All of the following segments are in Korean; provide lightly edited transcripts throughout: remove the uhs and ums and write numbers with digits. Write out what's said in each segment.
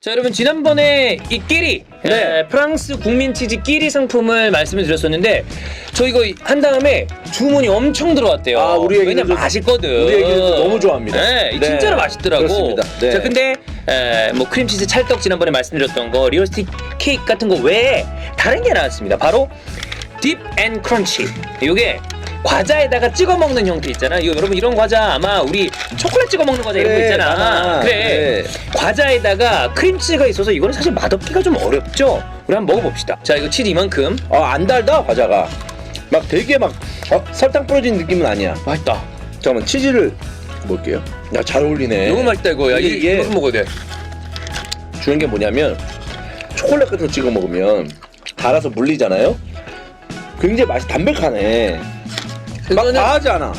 자, 여러분, 지난번에 이 끼리 프랑스 국민 치즈 끼리 상품을 말씀을 드렸었는데 저 이거 한 다음에 주문이 엄청 들어왔대요. 아, 우리 애기들도 왜냐면 맛있거든. 우리 애기들도 너무 좋아합니다. 네, 진짜로 맛있더라고. 그렇습니다. 네. 자, 근데 뭐 크림치즈 찰떡 지난번에 말씀드렸던 거 리얼스틱 케이크 같은 거 외에 다른 게 나왔습니다. 바로 딥 앤 크런치. 이게 과자에다가 찍어 먹는 형태 있잖아. 이거 여러분 이런 과자 아마 우리 초콜릿 찍어 먹는 과자 이런 거 있잖아. 그래. 과자에다가 크림치즈가 있어서 이거는 사실 맛없기가 좀 어렵죠. 우리 한번 먹어봅시다. 자, 이거 치즈 이만큼. 안 달다 과자가. 막 되게 막 설탕 뿌려진 느낌은 아니야. 맛있다. 잠깐만 치즈를 먹을게요. 야, 잘 어울리네. 너무 맛있다 이거. 야, 근데 이게 이거 먹어야 돼. 주는 게 뭐냐면 초콜릿 같은 거 찍어 먹으면 달아서 물리잖아요. 굉장히 맛이 담백하네. 막 이거는 과하지 않아.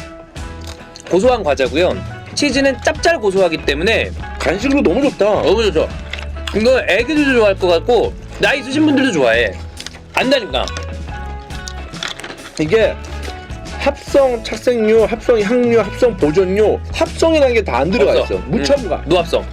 고소한 과자고요. 치즈는 짭짤 고소하기 때문에 간식으로 너무 좋다. 너무 좋죠. 이거 애기들도 좋아할 것 같고 나이 있으신 분들도 좋아해. 안 다니까. 이게 합성 착색료, 합성 향료, 합성 보존료, 합성이라는 게 다 안 들어가 없어. 있어. 무첨가. 노합성.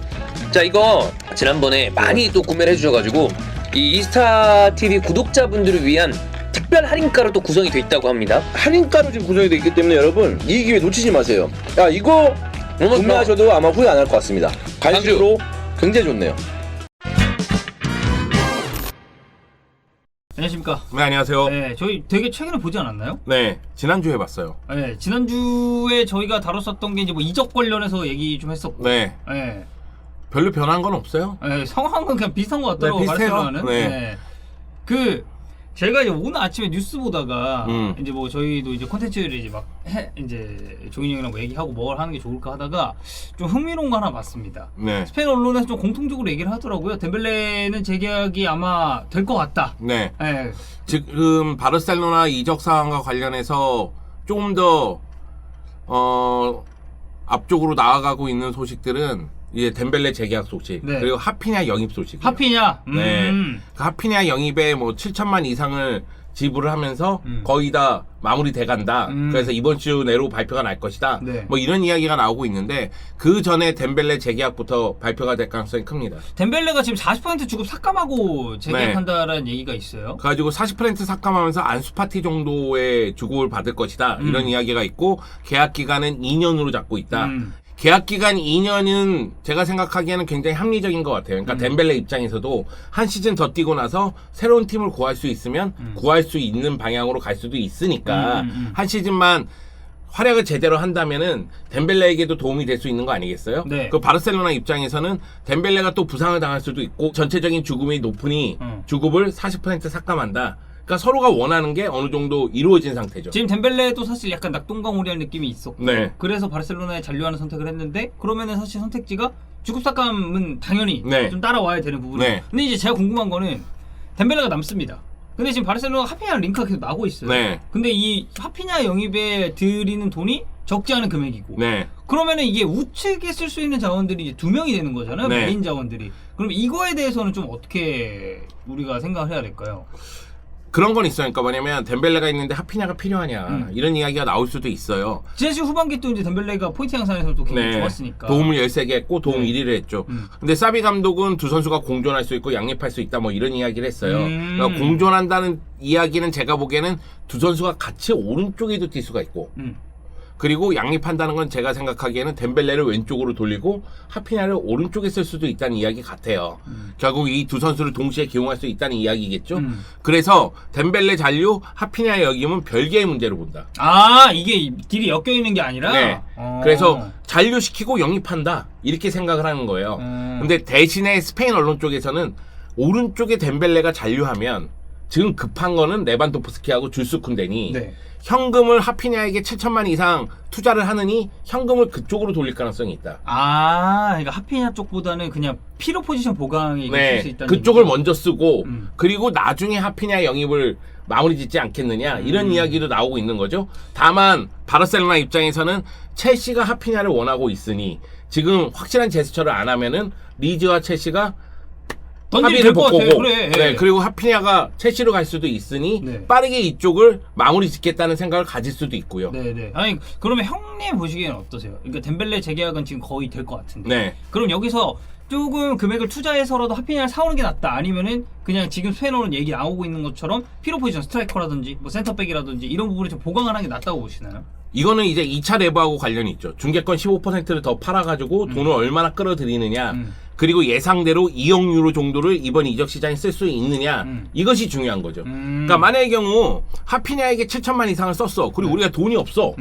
자, 이거 지난번에 많이 또 구매를 해주셔가지고 이 이스타 TV 구독자분들을 위한 특별 할인가로 또 구성이 돼 있다고 합니다. 할인가로 지금 구성이 되어 있기 때문에 여러분 이 기회 놓치지 마세요. 야, 이거 구매하셔도 아마 후회 안 할 것 같습니다. 간식으로 굉장히 좋네요. 안녕하십니까. 네, 안녕하세요. 네, 저희 되게 최근에 보지 않았나요? 네, 지난주에 봤어요. 네, 지난주에 저희가 다뤘었던 게 이제 뭐 이적 관련해서 얘기 좀 했었고. 네, 네. 별로 변한 건 없어요. 네, 상황은 그냥 비슷한 것 같더라고요. 네, 비슷해요. 바르셀로나는. 네. 제가 이제 오늘 아침에 뉴스 보다가 음. 이제 뭐 저희도 이제 콘텐츠를 이제 막 이제 조인이 형이랑 뭐 얘기하고 뭘 하는 게 좋을까 하다가 좀 흥미로운 거 하나 봤습니다. 네, 스페인 언론에서 좀 공통적으로 얘기를 하더라고요. 덴벨레는 재계약이 아마 될 것 같다. 네. 네. 지금 바르셀로나 이적 사항과 관련해서 조금 더 앞쪽으로 나아가고 있는 소식들은 이제 덴벨레 재계약 소식, 네. 그리고 하피냐 영입 소식. 하피냐? 네. 그 하피냐 영입에 뭐 7천만 이상을 지불을 하면서 거의 다 마무리돼 간다. 그래서 이번 주 내로 발표가 날 것이다. 네. 뭐 이런 이야기가 나오고 있는데 그 전에 덴벨레 재계약부터 발표가 될 가능성이 큽니다. 덴벨레가 지금 40% 주급 삭감하고 재계약한다라는 얘기가 있어요. 그래가지고 40% 삭감하면서 안수파티 정도의 주급을 받을 것이다. 이런 이야기가 있고 계약 기간은 2년으로 잡고 있다. 계약 기간 2년은 제가 생각하기에는 굉장히 합리적인 것 같아요. 그러니까 덴벨레 입장에서도 한 시즌 더 뛰고 나서 새로운 팀을 구할 수 있으면 구할 수 있는 방향으로 갈 수도 있으니까 한 시즌만 활약을 제대로 한다면은 덴벨레에게도 도움이 될 수 있는 거 아니겠어요? 네. 그 바르셀로나 입장에서는 덴벨레가 또 부상을 당할 수도 있고 전체적인 주급이 높으니 주급을 40% 삭감한다. 그러니까 서로가 원하는 게 어느 정도 이루어진 상태죠. 지금 덴벨레도 사실 약간 낙동강오리한 느낌이 있었고 네. 그래서 바르셀로나에 잔류하는 선택을 했는데 그러면은 사실 선택지가 주급 삭감은 당연히 네. 좀 따라와야 되는 부분이에요. 네. 근데 이제 제가 궁금한 거는 덴벨레가 남습니다. 근데 지금 바르셀로나가 하피냐 링크가 계속 나고 있어요. 네. 근데 이 하피냐 영입에 들이는 돈이 적지 않은 금액이고 네. 그러면은 이게 우측에 쓸 수 있는 자원들이 이제 2명이 되는 거잖아요. 네. 메인 자원들이. 그럼 이거에 대해서는 좀 어떻게 우리가 생각을 해야 될까요? 그런 건 있어요. 그러니까 뭐냐면 덴벨레가 있는데 하피냐가 필요하냐 이런 이야기가 나올 수도 있어요. 지난 시즌 후반기 또 이제 덴벨레가 포인트 양산에서 또 굉장히 네. 좋았으니까. 도움을 13개 했고 도움 네. 1위를 했죠. 근데 사비 감독은 두 선수가 공존할 수 있고 양립할 수 있다 뭐 이런 이야기를 했어요. 그러니까 공존한다는 이야기는 제가 보기에는 두 선수가 같이 오른쪽에도 뛸 수가 있고 그리고 양립한다는 건 제가 생각하기에는 덴벨레를 왼쪽으로 돌리고 하피냐를 오른쪽에 쓸 수도 있다는 이야기 같아요. 결국 이 두 선수를 동시에 기용할 수 있다는 이야기겠죠. 그래서 덴벨레 잔류, 하피냐 역임은 별개의 문제로 본다. 아, 이게 길이 엮여 있는 게 아니라. 네. 그래서 잔류시키고 영입한다 이렇게 생각을 하는 거예요. 근데 대신에 스페인 언론 쪽에서는 오른쪽에 덴벨레가 잔류하면 지금 급한 거는 레반도프스키하고 줄스 쿤데니 네. 현금을 하피냐에게 7천만 이상 투자를 하느니 현금을 그쪽으로 돌릴 가능성이 있다. 아, 그러니까 하피냐 쪽보다는 그냥 피로 포지션 보강이 있을 수 있다는. 그쪽을 얘기죠? 먼저 쓰고 그리고 나중에 하피냐 영입을 마무리 짓지 않겠느냐 이런 이야기도 나오고 있는 거죠. 다만 바르셀로나 입장에서는 첼시가 하피냐를 원하고 있으니 지금 확실한 제스처를 안 하면은 리즈와 첼시가 합의를 복구고 그래. 네, 그리고 하피냐가 첼시로 갈 수도 있으니 네. 빠르게 이쪽을 마무리 짓겠다는 생각을 가질 수도 있고요. 네네. 아니 그러면 형님 보시기에는 어떠세요? 그러니까 덴벨레 재계약은 지금 거의 될 것 같은데. 네. 그럼 여기서 조금 금액을 투자해서라도 하피냐를 사오는 게 낫다. 아니면은 그냥 지금 스페너는 얘기 나오고 있는 것처럼 필요 포지션 스트라이커라든지 뭐 센터백이라든지 이런 부분을 좀 보강을 하는 게 낫다고 보시나요? 이거는 이제 2차 레버하고 관련이 있죠. 중계권 15%를 더 팔아가지고 돈을 얼마나 끌어들이느냐. 그리고 예상대로 2억 유로 정도를 이번 이적 시장에 쓸 수 있느냐. 이것이 중요한 거죠. 그러니까 만약의 경우 하피냐에게 7천만 이상을 썼어. 그리고 우리가 돈이 없어.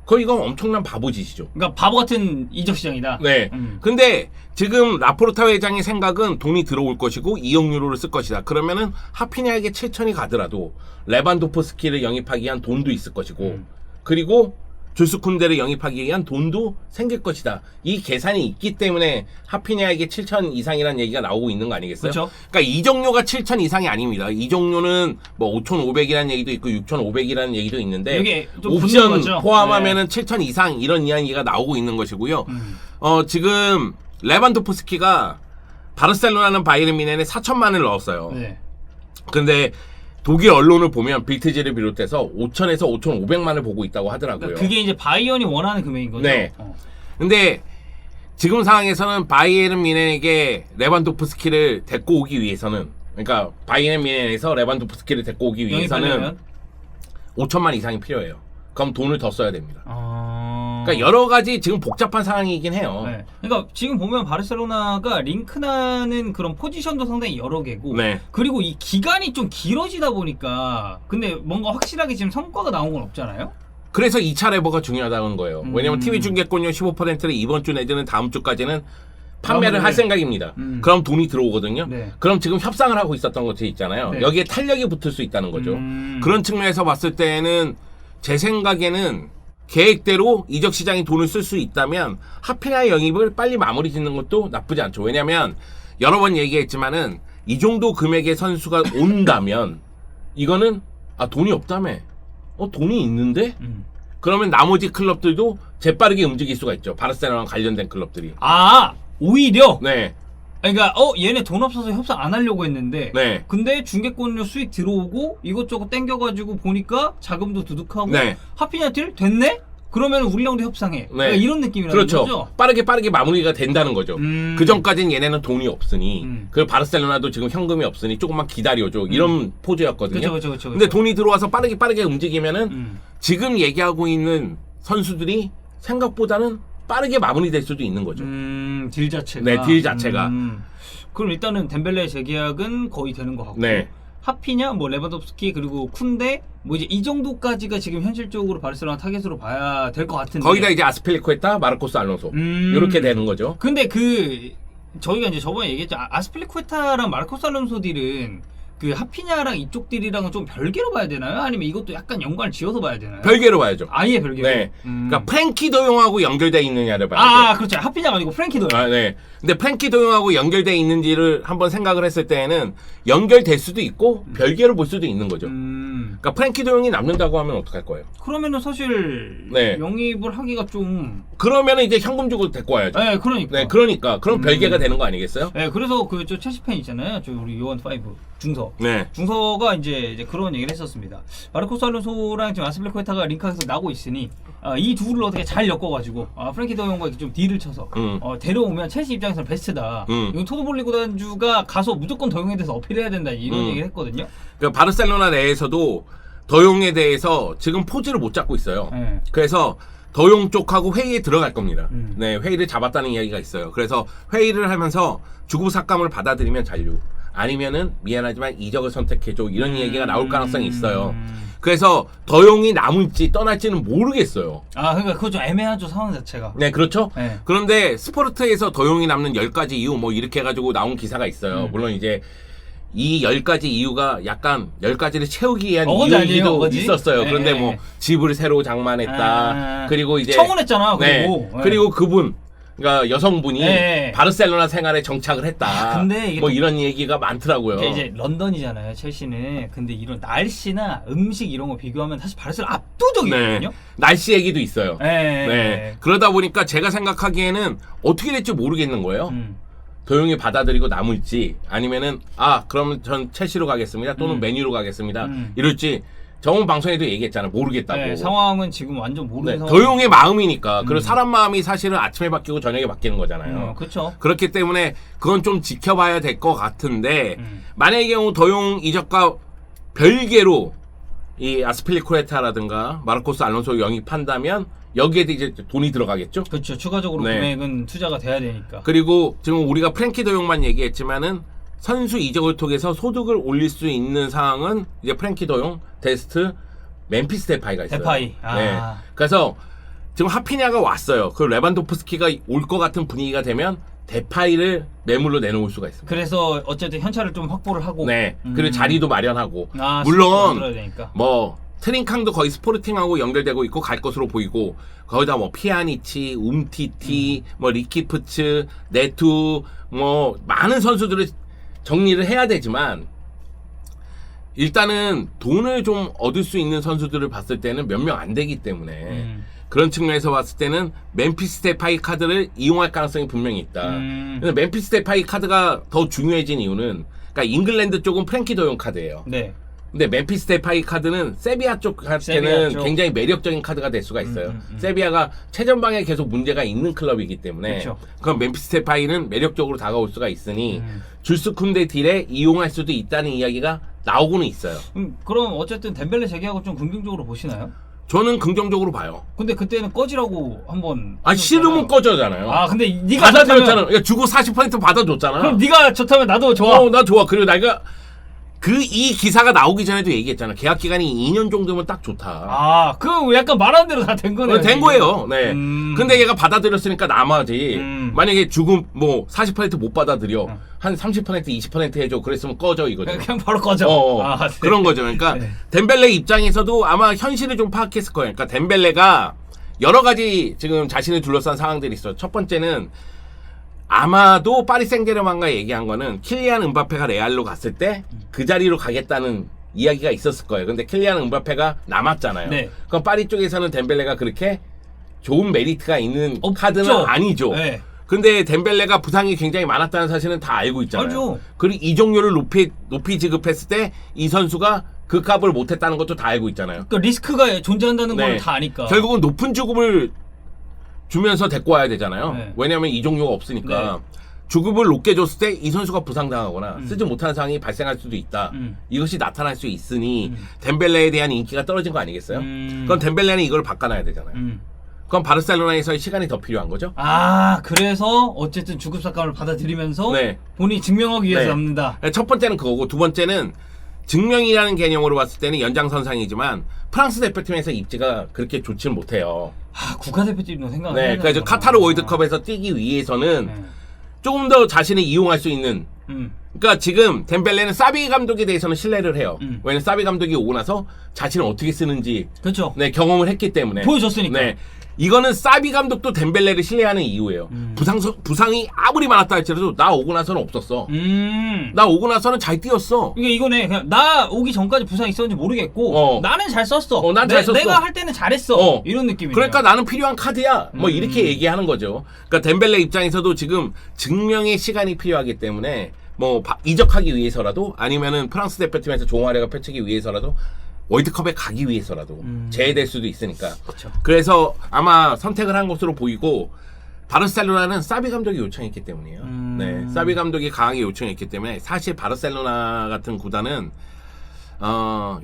그럼 이건 엄청난 바보짓이죠. 그러니까 바보 같은 이적 시장이다. 네. 근데 지금 라포르타 회장의 생각은 돈이 들어올 것이고 2억 유로를 쓸 것이다. 그러면은 하피냐에게 7천이 가더라도 레반도프스키를 영입하기 위한 돈도 있을 것이고 그리고 주스 쿤데를 영입하기 위한 돈도 생길 것이다. 이 계산이 있기 때문에 하피냐에게 7천 이상이라는 얘기가 나오고 있는 거 아니겠어요? 그렇죠. 그러니까 이적료가 7천 이상이 아닙니다. 이적료는 뭐 5,500이라는 얘기도 있고 6,500이라는 얘기도 있는데 이게 좀 옵션 붙는 거죠? 포함하면은 7천 이상 이런 이야기가 나오고 있는 것이고요. 지금 레반도프스키가 바르셀로나는 바이에른 뮌헨에 4천만을 넣었어요. 네. 근데 독일 언론을 보면 빌트지를 비롯해서 5천에서 5,500만을 보고 있다고 하더라고요. 그러니까 그게 이제 바이언이 원하는 금액인 거죠. 네. 근데 지금 상황에서는 바이에른 뮌헨에게 레반도프스키를 데리고 오기 위해서는 그러니까 바이에른 뮌헨에서 레반도프스키를 데리고 오기 위해서는 영입하려면? 5천만 이상이 필요해요. 그럼 돈을 더 써야 됩니다. 그러니까 여러 가지 지금 복잡한 상황이긴 해요. 네. 그러니까 지금 보면 바르셀로나가 링크나는 그런 포지션도 상당히 여러 개고 네. 그리고 이 기간이 좀 길어지다 보니까 근데 뭔가 확실하게 지금 성과가 나온 건 없잖아요. 그래서 2차 레버가 중요하다는 거예요. 왜냐면 TV 중계권료 15%를 이번 주 내지는 다음 주까지는 판매를 할 생각입니다. 그럼 돈이 들어오거든요. 네. 그럼 지금 협상을 하고 있었던 것들이 있잖아요. 네. 여기에 탄력이 붙을 수 있다는 거죠. 그런 측면에서 봤을 때는 제 생각에는 계획대로 이적 시장이 돈을 쓸 수 있다면 하피냐의 영입을 빨리 마무리 짓는 것도 나쁘지 않죠. 왜냐면 여러 번 얘기했지만은 이 정도 금액의 선수가 온다면 이거는 돈이 없다며. 돈이 있는데? 그러면 나머지 클럽들도 재빠르게 움직일 수가 있죠. 바르셀로나와 관련된 클럽들이. 오히려 네. 그러니까 얘네 돈 없어서 협상 안 하려고 했는데 네. 근데 중개권료 수익 들어오고 이것저것 땡겨가지고 보니까 자금도 두둑하고 네. 하피냐 딜 됐네? 그러면 우리랑도 협상해. 그러니까 이런 느낌이라는 그렇죠. 거죠. 빠르게 마무리가 된다는 거죠. 그 전까지는 얘네는 돈이 없으니 그 바르셀로나도 지금 현금이 없으니 조금만 기다려줘. 이런 포즈였거든요. 그렇죠. 근데 돈이 들어와서 빠르게 움직이면은 지금 얘기하고 있는 선수들이 생각보다는 빠르게 마무리될 수도 있는 거죠. 딜 자체가. 네, 딜 자체가. 그럼 일단은 덴벨레 재계약은 거의 되는 것 같고. 네. 하피냐, 뭐 레반도프스키 그리고 쿤데 뭐 이제 이 정도까지가 지금 현실적으로 바르셀로나 타겟으로 봐야 될 것 같은데. 거기다 이제 아스필리쿠에타, 마르코스 알론소 이렇게 되는 거죠. 근데 저희가 이제 저번에 얘기했죠. 아스필리쿠에타랑 마르코스 알론소 딜은 그 하피냐랑 이쪽 딜이랑은 좀 별개로 봐야 되나요? 아니면 이것도 약간 연관을 지어서 봐야 되나요? 별개로 봐야죠. 아예 별개로. 네. 그러니까 프랭키 도용하고 연결돼 있느냐를 봐야죠. 그렇죠. 하피냐가 아니고 프랭키 도용. 네. 근데 프랭키 도용하고 연결돼 있는지를 한번 생각을 했을 때에는 연결될 수도 있고 별개로 볼 수도 있는 거죠. 그러니까 프랭키 도용이 남는다고 하면 어떡할 거예요? 그러면은 사실 네. 영입을 하기가 좀. 그러면은 이제 현금 주고 데리고 와야죠. 네, 그러니까. 네, 그러니까 그럼 별개가 되는 거 아니겠어요? 네, 그래서 저 첼시 팬 있잖아요. 저 우리 요한 5 중서. 네. 중서가 이제 그런 얘기를 했었습니다. 마르코스 알론소랑 지금 아스필리쿠에타가 링크에서 나고 있으니 이 둘을 어떻게 잘 엮어가지고 프랭키 더용과 좀 딜을 쳐서 데려오면 첼시 입장에서는 베스트다. 이건 토도볼리 구단주가 가서 무조건 더용에 대해서 어필해야 된다 이런 얘기를 했거든요. 그러니까 바르셀로나 내에서도 더용에 대해서 지금 포즈를 못 잡고 있어요. 네. 그래서 더용 쪽하고 회의에 들어갈 겁니다. 네, 회의를 잡았다는 이야기가 있어요. 그래서 회의를 하면서 주고 삭감을 받아들이면 잔류, 아니면은 미안하지만 이적을 선택해줘 이런 얘기가 나올 가능성이 있어요. 그래서 더용이 남을지 떠날지는 모르겠어요. 그러니까 그거 좀 애매하죠, 상황 자체가. 네, 그렇죠. 네. 그런데 스포르트에서 더용이 남는 10가지 이유 뭐 이렇게 해가지고 나온 기사가 있어요. 물론 이제 이 10가지 이유가 약간 10가지를 채우기 위한 이유도 있었어요. 그런데 뭐 집을 새로 장만했다. 그리고 이제 청혼했잖아. 그리고 그리고 그분, 그러니까 여성분이 바르셀로나 생활에 정착을 했다. 근데 이게 뭐 이런 얘기가 많더라고요. 이제 런던이잖아요, 첼시는. 근데 이런 날씨나 음식 이런 거 비교하면 사실 바르셀로나 압도적이거든요. 날씨 얘기도 있어요. 네. 그러다 보니까 제가 생각하기에는 어떻게 될지 모르겠는 거예요. 도용이 받아들이고 남을지, 아니면은 그러면 전 첼시로 가겠습니다 또는 맨유로 가겠습니다 이럴지 저번 방송에도 얘기했잖아. 모르겠다고. 네, 상황은 지금 완전 모르는 네, 상황. 도용의 마음이니까. 그리고 사람 마음이 사실은 아침에 바뀌고 저녁에 바뀌는 거잖아요. 그렇죠. 그렇기 때문에 그건 좀 지켜봐야 될 것 같은데 만약의 경우 도용 이적과 별개로 이 아스필리쿠에타라든가 마르코스 알론소 영입한다면 여기에도 이제 돈이 들어가겠죠. 그렇죠. 추가적으로 네. 금액은 투자가 돼야 되니까. 그리고 지금 우리가 프랭키 도용만 얘기했지만은 선수 이적을 통해서 소득을 올릴 수 있는 상황은 이제 프랭키 도용, 데스트, 멤피스 데파이가 있어요. 데파이. 네. 그래서 지금 하피냐가 왔어요. 그 레반도프스키가 올 것 같은 분위기가 되면 데파이를 매물로 내놓을 수가 있습니다. 그래서 어쨌든 현찰을 좀 확보를 하고. 네. 그리고 자리도 마련하고. 만들어야 물론 되니까. 뭐 트링캉도 거의 스포르팅하고 연결되고 있고 갈 것으로 보이고 거기다 뭐 피아니치, 움티티, 뭐 리키프츠, 네투 뭐 많은 선수들을 정리를 해야 되지만 일단은 돈을 좀 얻을 수 있는 선수들을 봤을 때는 몇 명 안 되기 때문에 그런 측면에서 봤을 때는 멤피스 데파이 카드를 이용할 가능성이 분명히 있다. 근데 멤피스 데파이 카드가 더 중요해진 이유는 그러니까 잉글랜드 쪽은 프랭키 도용 카드예요. 네. 근데 멤피스 데파이 카드는 세비야 쪽한테는 굉장히 매력적인 카드가 될 수가 있어요. 세비야가 최전방에 계속 문제가 있는 클럽이기 때문에 그쵸. 그럼 멤피스 데파이는 매력적으로 다가올 수가 있으니 줄스 쿤데 딜에 이용할 수도 있다는 이야기가 나오고는 있어요. 그럼 어쨌든 덴벨레 재계하고 좀 긍정적으로 보시나요? 저는 긍정적으로 봐요. 근데 그때는 꺼지라고 한번. 아 싫으면 꺼져잖아요. 아 근데 네가 받아들였잖아. 좋다면. 야, 주고 40% 받아줬잖아. 그럼 네가 좋다면 나도 좋아. 나 좋아. 그리고 내가 이 기사가 나오기 전에도 얘기했잖아. 계약 기간이 2년 정도면 딱 좋다. 아, 그 약간 말한 대로 다 된 거네요. 된 지금. 거예요. 네. 근데 얘가 받아들였으니까 남아지. 만약에 주금 뭐 40%못 받아들여. 한 30%, 20% 해줘. 그랬으면 꺼져 이거죠. 그냥 바로 꺼져. 아, 네. 그런 거죠. 그러니까 네. 덴벨레 입장에서도 아마 현실을 좀 파악했을 거예요. 그러니까 덴벨레가 여러 가지 지금 자신을 둘러싼 상황들이 있어요. 첫 번째는 아마도 파리 생제르맹과 얘기한 거는 킬리안 음바페가 레알로 갔을 때 그 자리로 가겠다는 이야기가 있었을 거예요. 근데 킬리안 음바페가 남았잖아요. 네. 그럼 파리 쪽에서는 덴벨레가 그렇게 좋은 메리트가 있는 없죠. 카드는 아니죠. 네. 근데 덴벨레가 부상이 굉장히 많았다는 사실은 다 알고 있잖아요. 알죠. 그리고 이적료를 높이 지급했을 때 이 선수가 그 값을 못했다는 것도 다 알고 있잖아요. 그 리스크가 존재한다는 네. 걸 다 아니까. 결국은 높은 주급을 주면서 데리고 와야 되잖아요. 네. 왜냐하면 이적료가 없으니까. 주급을 높게 줬을 때 이 선수가 부상당하거나 쓰지 못하는 상황이 발생할 수도 있다. 이것이 나타날 수 있으니 덴벨레에 대한 인기가 떨어진 거 아니겠어요? 그럼 덴벨레는 이걸 바꿔놔야 되잖아요. 그럼 바르셀로나에서의 시간이 더 필요한 거죠? 아, 그래서 어쨌든 주급삭감을 받아들이면서 네. 본인이 증명하기 위해서 네. 잡는다. 첫 번째는 그거고 두 번째는 증명이라는 개념으로 봤을 때는 연장선상이지만 프랑스 대표팀에서 입지가 그렇게 좋지는 못해요. 아, 국가대표팀도 생각을 네, 해야 그래서 되는구나. 카타르 월드컵에서 뛰기 위해서는 네. 조금 더 자신을 이용할 수 있는 그러니까 지금 덴벨레는 사비 감독에 대해서는 신뢰를 해요. 왜냐면 사비 감독이 오고 나서 자신을 어떻게 쓰는지 그렇죠. 네, 경험을 했기 때문에 보여줬으니까. 네. 이거는 사비 감독도 덴벨레를 신뢰하는 이유예요. 부상이 아무리 많았다 할지라도 나 오고 나서는 없었어. 나 오고 나서는 잘 뛰었어. 이게 이거네. 그냥 나 오기 전까지 부상 있었는지 모르겠고 나는 잘 썼어. 난 잘 썼어. 내가 할 때는 잘했어. 이런 느낌이에요. 그러니까 나는 필요한 카드야. 뭐 이렇게 얘기하는 거죠. 그러니까 덴벨레 입장에서도 지금 증명의 시간이 필요하기 때문에 뭐 이적하기 위해서라도 아니면은 프랑스 대표팀에서 좋은 활약을 펼치기 위해서라도 월드컵에 가기 위해서라도 제외될 수도 있으니까. 그쵸. 그래서 아마 선택을 한 것으로 보이고 바르셀로나는 사비 감독이 요청했기 때문이에요. 네, 사비 감독이 강하게 요청했기 때문에 사실 바르셀로나 같은 구단은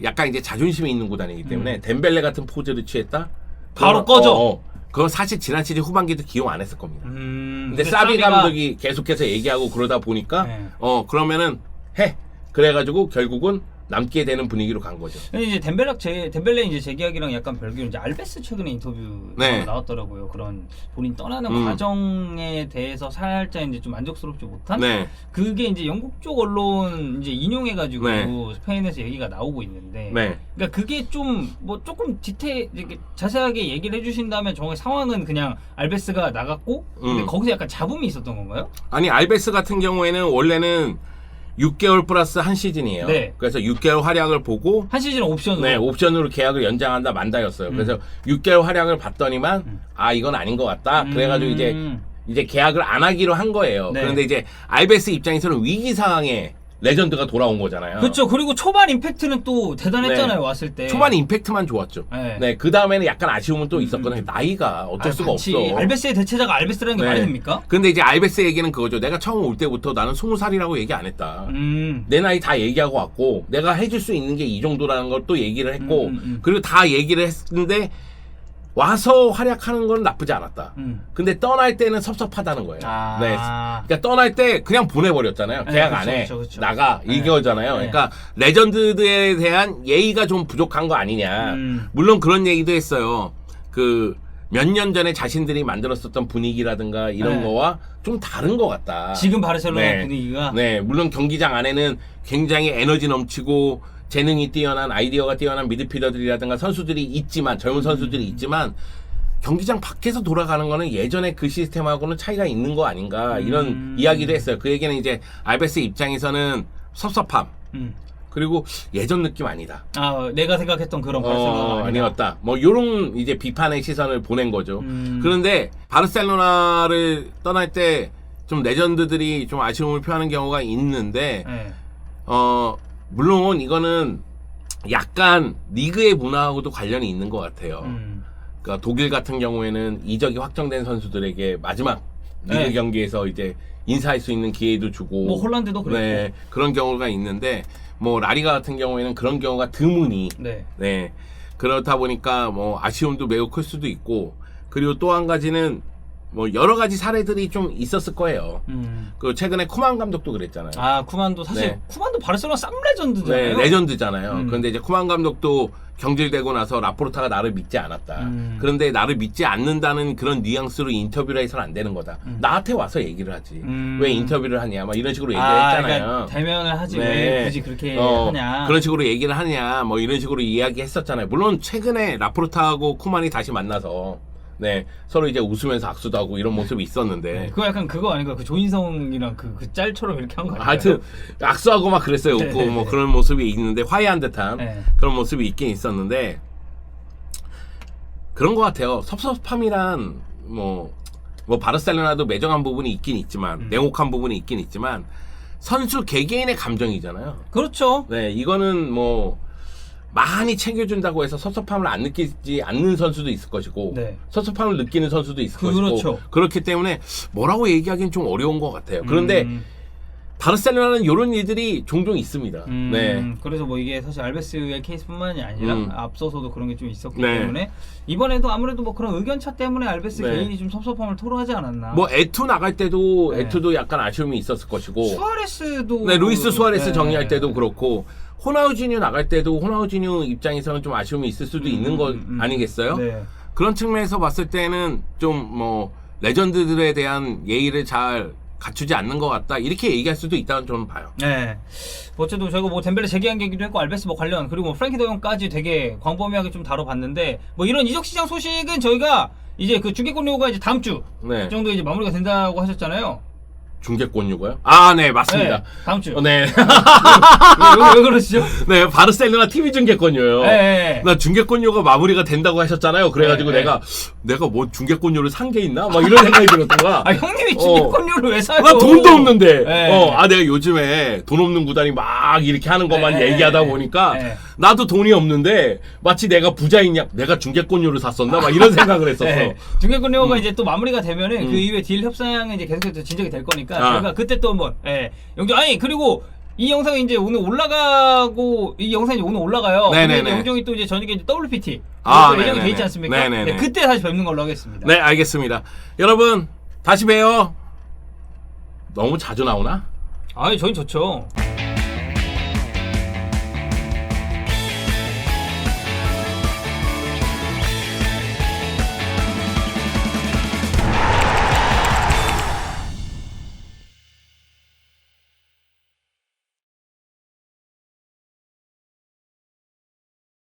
약간 이제 자존심이 있는 구단이기 때문에 덴벨레 같은 포즈를 취했다? 바로 꺼져. 그건 사실 지난 시즌 후반기도 기용 안 했을 겁니다. 근데 사비 사비가- 감독이 계속해서 얘기하고 그러다 보니까 네. 그러면은 해. 그래가지고 결국은 남게 되는 분위기로 간 거죠. 근데 이제 덴벨레 이제 재계약이랑 약간 별개로 이제 알베스 최근에 인터뷰 네. 나왔더라고요. 그런 본인 떠나는 과정에 대해서 살짝 이제 좀 만족스럽지 못한. 네. 그게 이제 영국 쪽 언론 이제 인용해가지고 네. 스페인에서 얘기가 나오고 있는데. 네. 그러니까 그게 좀 뭐 조금 이렇게 자세하게 얘기를 해주신다면 정확히 상황은 그냥 알베스가 나갔고, 근데 거기서 약간 잡음이 있었던 건가요? 아니 알베스 같은 경우에는 원래는 6개월 플러스 한 시즌이에요. 네. 그래서 6개월 활약을 보고 한 시즌 옵션으로. 네, 옵션으로 계약을 연장한다 만다였어요. 그래서 6개월 활약을 봤더니만 이건 아닌 것 같다. 그래가지고 이제 계약을 안 하기로 한 거예요. 네. 그런데 이제 알베스 입장에서는 위기 상황에 레전드가 돌아온 거잖아요. 그렇죠. 그리고 초반 임팩트는 또 대단했잖아요. 네. 왔을 때. 초반 임팩트만 좋았죠. 네. 네, 그 다음에는 약간 아쉬움은 또 있었거든요. 나이가 어쩔 수가 같이 없어. 알베스의 대체자가 알베스라는 게 네. 말이 됩니까? 근데 이제 알베스 얘기는 그거죠. 내가 처음 올 때부터 나는 20살이라고 얘기 안 했다. 내 나이 다 얘기하고 왔고 내가 해줄 수 있는 게 이 정도라는 걸 또 얘기를 했고 그리고 다 얘기를 했는데 와서 활약하는 건 나쁘지 않았다. 근데 떠날 때는 섭섭하다는 거예요. 아. 네. 그러니까 떠날 때 그냥 보내버렸잖아요. 네, 계약 그쵸, 안 해. 그쵸. 나가. 네. 이거잖아요. 네. 그러니까 레전드들에 대한 예의가 좀 부족한 거 아니냐. 물론 그런 얘기도 했어요. 그 몇 년 전에 자신들이 만들었었던 분위기라든가 이런 네. 거와 좀 다른 것 같다. 지금 바르셀로나 네. 분위기가 네, 물론 경기장 안에는 굉장히 에너지 넘치고 재능이 뛰어난 아이디어가 뛰어난 미드필더들이라든가 선수들이 있지만 젊은 선수들이 있지만 경기장 밖에서 돌아가는 거는 예전에 그 시스템하고는 차이가 있는 거 아닌가 이런 이야기도 했어요. 그 얘기는 이제 알베스 입장에서는 섭섭함 그리고 예전 느낌 아니다. 아, 내가 생각했던 그런 바르셀로나가 아니었다. 뭐 요런 이제 비판의 시선을 보낸 거죠. 그런데 바르셀로나를 떠날 때 좀 레전드들이 좀 아쉬움을 표하는 경우가 있는데 네. 물론 이거는 약간 리그의 문화하고도 관련이 있는 것 같아요. 그러니까 독일 같은 경우에는 이적이 확정된 선수들에게 마지막 리그 네. 경기에서 이제 인사할 수 있는 기회도 주고 뭐 홀란드도 그랬고. 네, 그런 경우가 있는데 뭐 라리가 같은 경우에는 그런 경우가 드무니 네. 네. 그렇다 보니까 뭐 아쉬움도 매우 클 수도 있고 그리고 또 한 가지는 뭐 여러 가지 사례들이 좀 있었을 거예요. 그 최근에 쿠만 감독도 그랬잖아요. 아, 쿠만도 사실 네. 쿠만도 바르셀로나 쌈 레전드잖아요. 네, 레전드잖아요. 그런데 이제 쿠만 감독도 경질되고 나서 라포르타가 나를 믿지 않았다. 그런데 나를 믿지 않는다는 그런 뉘앙스로 인터뷰를 해서는 안 되는 거다. 나한테 와서 얘기를 하지. 왜 인터뷰를 하냐? 막 이런 식으로 얘기를 했잖아요. 그러니까 대면을 하지 네. 왜 굳이 그렇게 하냐. 그런 식으로 얘기를 하냐? 뭐 이런 식으로 이야기했었잖아요. 물론 최근에 라포르타하고 쿠만이 다시 만나서 네 서로 이제 웃으면서 악수도 하고 이런 모습이 있었는데 그거 약간 그거 아닌가? 그 조인성이랑 그 짤처럼 이렇게 한 거 아니에요? 하여튼 악수하고 막 그랬어요. 웃고 뭐 그런 모습이 있는데 화해한 듯한 네. 그런 모습이 있긴 있었는데 그런 것 같아요. 섭섭함이란 뭐 바르셀로나도 매정한 부분이 있긴 있지만 냉혹한 부분이 있긴 있지만 선수 개개인의 감정이잖아요. 그렇죠. 네 이거는 뭐 많이 챙겨준다고 해서 섭섭함을 안 느끼지 않는 선수도 있을 것이고 네. 섭섭함을 느끼는 선수도 있을 그렇죠. 것이고 그렇기 때문에 뭐라고 얘기하기는 좀 어려운 것 같아요. 그런데 바르셀로나는 이런 일들이 종종 있습니다. 네. 그래서 뭐 이게 사실 알베스의 케이스뿐만이 아니라 앞서서도 그런 게 좀 있었기 네. 때문에 이번에도 아무래도 뭐 그런 의견차 때문에 알베스 네. 개인이 좀 섭섭함을 토로하지 않았나. 뭐 에투 나갈 때도 네. 에투도 약간 아쉬움이 있었을 것이고 수아레스도 네, 루이스 수아레스 네. 정리할 때도 그렇고 호나우지뉴 나갈 때도 호나우지뉴 입장에서는 좀 아쉬움이 있을 수도 있는 거 아니겠어요? 네. 그런 측면에서 봤을 때는 좀 뭐 레전드들에 대한 예의를 잘 갖추지 않는 것 같다 이렇게 얘기할 수도 있다는 저는 봐요. 네. 어쨌든 저희가 뭐 덴벨레 재계약 얘기도 했고 알베스 뭐 관련 그리고 뭐 프랭키 더용까지 되게 광범위하게 좀 다뤄봤는데 뭐 이런 이적 시장 소식은 저희가 이제 그 중계권료가 이제 다음 주 네. 정도 이제 마무리가 된다고 하셨잖아요. 중계권료가요? 아, 네, 맞습니다. 네, 다음 주. 네. 왜 그러시죠? 네, 바르셀로나 TV 중계권료요. 네. 나 중계권료가 마무리가 된다고 하셨잖아요. 그래가지고 네, 내가 뭐 중계권료를 산 게 있나? 막 이런 생각이 들었던 거야. 아, 형님이 중계권료를 왜 사요? 나 돈도 없는데. 네. 내가 요즘에 돈 없는 구단이 막 이렇게 하는 것만 네, 얘기하다 네, 보니까 네. 나도 돈이 없는데 마치 내가 부자인 내가 중계권료를 샀었나? 막 이런 생각을 했었어. 네. 중계권료가 이제 또 마무리가 되면은 그 이후에 딜 협상이 이제 계속해서 진척이 될 거니까 저희가 그때 또 한번 영종 그리고 이 영상이 이제 오늘 올라가고 이 영상이 오늘 올라가요. 네네네. 근데 영종이 또 이제 저녁에 이제 WPT 예정이 네네네. 돼 있지 않습니까? 네네네. 네, 그때 다시 뵙는 걸로 하겠습니다. 네, 알겠습니다. 여러분, 다시 봬요. 너무 자주 나오나? 아니 저희 좋죠.